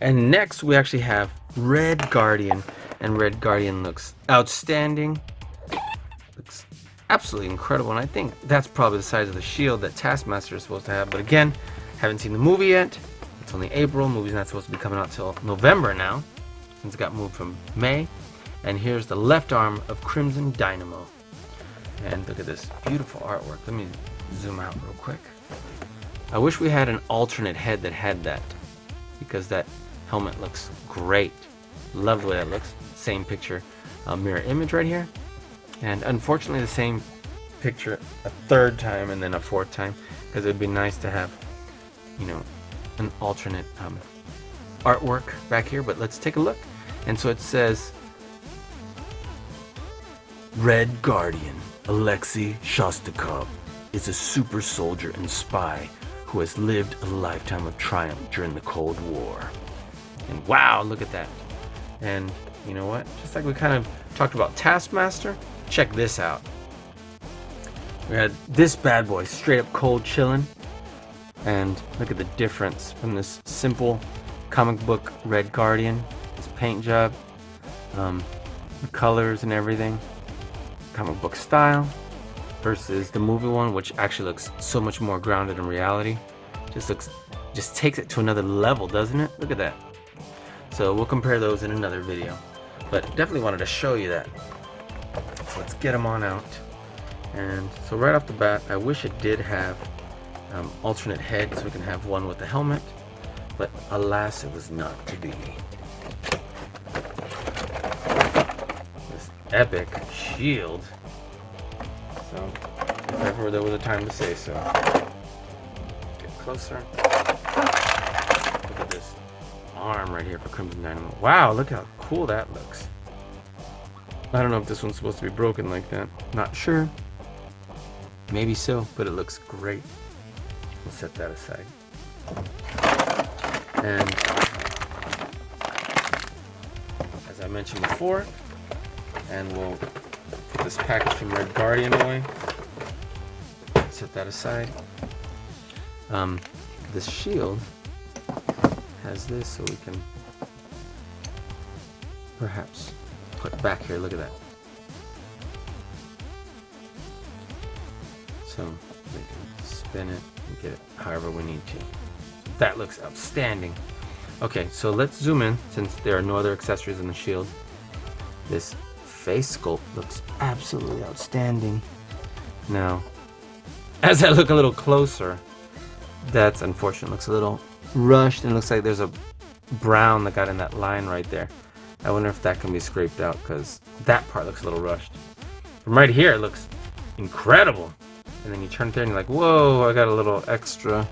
And next we actually have Red Guardian, and Red Guardian looks outstanding. Looks absolutely incredible, and I think that's probably the size of the shield that Taskmaster is supposed to have. But again, haven't seen the movie yet. It's only April. Movie's not supposed to be coming out till November now, since it got moved from May. And here's the left arm of Crimson Dynamo. And look at this beautiful artwork. Let me zoom out real quick. I wish we had an alternate head that had that, because that helmet looks great. Love the way that looks. Same picture, mirror image right here. And unfortunately the same picture a third time and then a fourth time, because it would be nice to have, you know, an alternate artwork back here. But let's take a look. And so it says, Red Guardian Alexei Shostakov is a super soldier and spy who has lived a lifetime of triumph during the Cold War. And wow, look at that. And you know what? Just like we kind of talked about Taskmaster, check this out. We had this bad boy straight up cold chilling. And look at the difference from this simple comic book Red Guardian, this paint job, the colors and everything, comic book style, versus the movie one, which actually looks so much more grounded in reality. Just takes it to another level, doesn't it? Look at that. So we'll compare those in another video, but definitely wanted to show you that. So let's get them on out. And so right off the bat, I wish it did have alternate head, so we can have one with the helmet, but alas, it was not to be. This epic shield. So if ever there was a time to say so. Get closer. Look at this arm right here for Crimson Dynamo. Wow, look how cool that looks. I don't know if this one's supposed to be broken like that. Not sure. Maybe so, but it looks great. We'll set that aside. And as I mentioned before, and we'll put this package from Red Guardian away. Set that aside. This shield has this, so we can perhaps put back here. Look at that. So we can spin it and get it however we need to. That looks outstanding. Okay, so let's zoom in, since there are no other accessories in the shield. This face sculpt looks absolutely outstanding. Now, as I look a little closer, that's unfortunate. It looks a little rushed, and it looks like there's a brown that got in that line right there. I wonder if that can be scraped out, because that part looks a little rushed. From right here, it looks incredible. And then you turn it there and you're like, whoa, I got a little extra.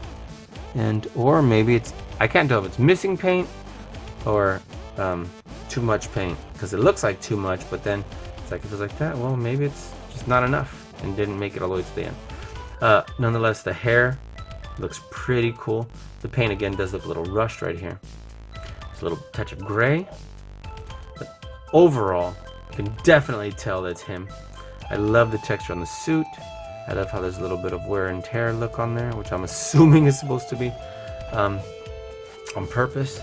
And, or maybe it's, I can't tell if it's missing paint or too much paint, because it looks like too much, but then it's like, if it's like that, well, maybe it's just not enough and didn't make it all the way to the end. Nonetheless, the hair looks pretty cool. The paint again does look a little rushed right here. It's a little touch of gray, but overall, you can definitely tell that's him. I love the texture on the suit. I love how there's a little bit of wear and tear look on there, which I'm assuming is supposed to be on purpose.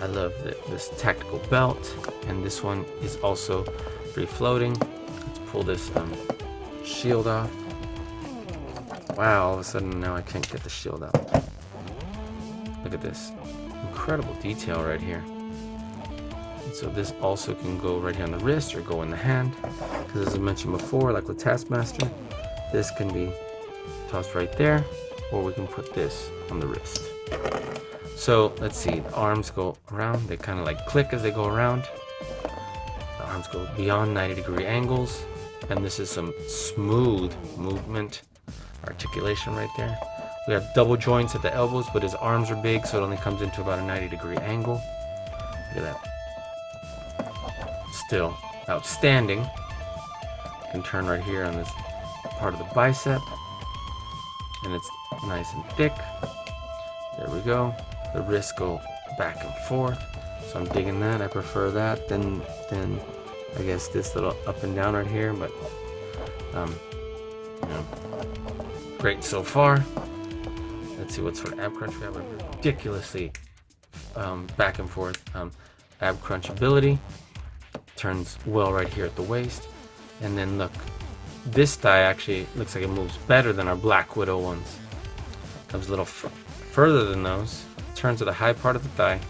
I love this tactical belt, and this one is also free floating. Let's pull this shield off. Wow, all of a sudden now I can't get the shield out. Look at this incredible detail right here. And so this also can go right here on the wrist or go in the hand, because as I mentioned before, like with Taskmaster, this can be tossed right there, or we can put this on the wrist. So let's see, the arms go around, they kind of like click as they go around. The arms go beyond 90-degree angles, and this is some smooth movement, articulation right there. We have double joints at the elbows, but his arms are big, so it only comes into about a 90-degree angle. Look at that. Still outstanding. You can turn right here on this part of the bicep, and it's nice and thick. There we go. The wrists go back and forth, so I'm digging that. I prefer that than I guess this little up and down right here, but you know, great so far. Let's see what's for the ab crunch. We have a ridiculously back and forth ab crunch ability. Turns well right here at the waist. And then look, this thigh actually looks like it moves better than our Black Widow ones. Comes a little further than those. Turns to the high part of the thigh.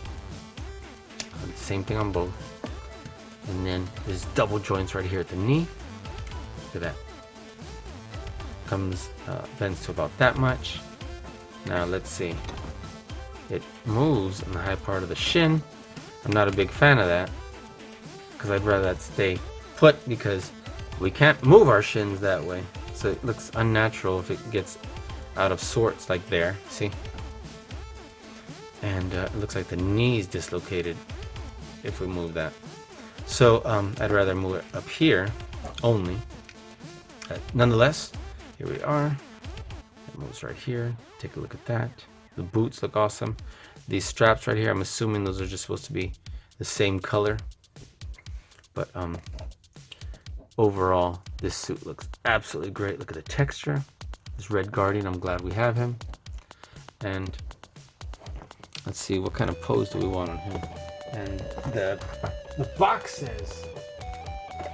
Same thing on both. And then there's double joints right here at the knee. Look at that. Comes, bends to about that much. Now let's see. It moves in the high part of the shin. I'm not a big fan of that, because I'd rather that stay put, because we can't move our shins that way. So it looks unnatural if it gets out of sorts like there, see? And it looks like the knee's dislocated if we move that. So I'd rather move it up here only. Nonetheless, here we are. It moves right here. Take a look at that. The boots look awesome. These straps right here, I'm assuming those are just supposed to be the same color. But overall, this suit looks absolutely great. Look at the texture. This Red Guardian, I'm glad we have him. And let's see, what kind of pose do we want on him? And the box says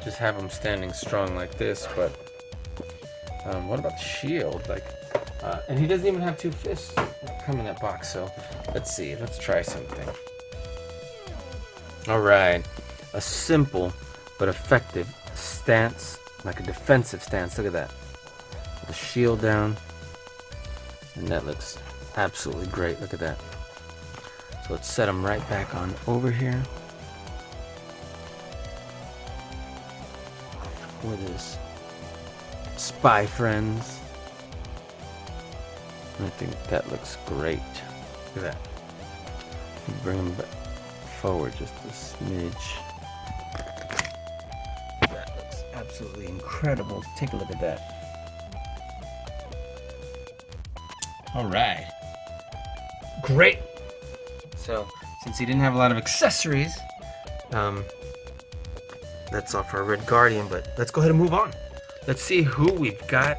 just have him standing strong like this, but what about the shield? Like, and he doesn't even have two fists that come in that box. So let's see. Let's try something. All right, a simple but effective stance, like a defensive stance. Look at that. The shield down, and that looks absolutely great. Look at that. So let's set him right back on over here with his spy friends. I think that looks great. Look at that. Bring him back forward just a smidge. That looks absolutely incredible. Take a look at that. All right. Great. So, since he didn't have a lot of accessories, that's all for our Red Guardian, but let's go ahead and move on. Let's see who we've got